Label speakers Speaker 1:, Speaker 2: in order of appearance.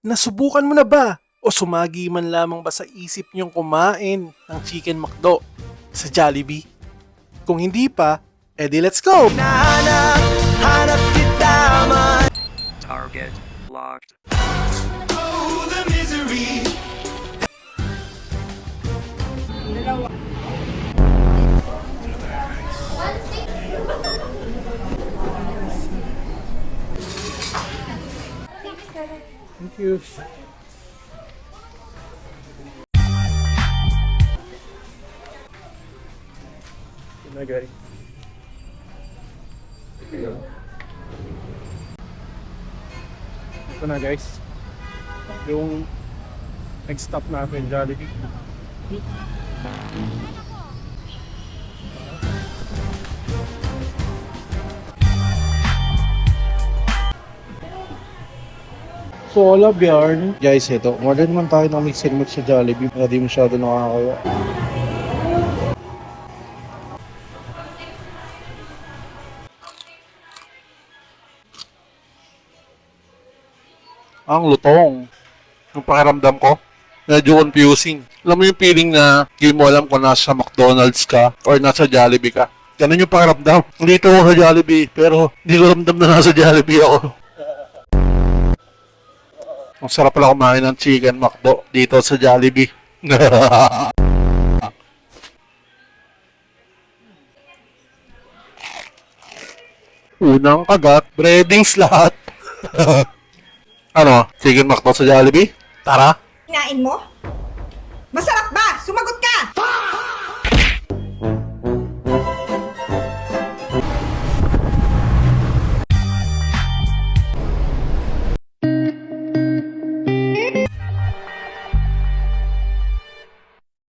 Speaker 1: Nasubukan mo na ba o sumagi man lamang ba sa isip niyong kumain ng Chicken McDo sa Jollibee? Kung hindi pa, edi let's go!
Speaker 2: Target locked.
Speaker 1: Thank you. Ito na guys. Ito na guys. Yung next stop natin, Jollibee. So, wala Bjorn. Guys, ito. Order naman tayo ng mix and match sa Jollibee. Kaya di masyado nakakaya. Ang lutong. Yung pakiramdam ko, medyo confusing. Alam mo yung feeling na hindi mo alam kung nasa McDonald's ka or nasa Jollibee ka. Ganun yung pakiramdam. Dito ako sa Jollibee, pero hindi ko ramdam na nasa Jollibee ako. Ang sarap pala kumain ng Chicken McDo dito sa Jollibee. Unang kagat, breadings lahat. Ano, Chicken McDo sa Jollibee? Tara.
Speaker 3: Kinain mo? Masarap ba? Sumagot ka!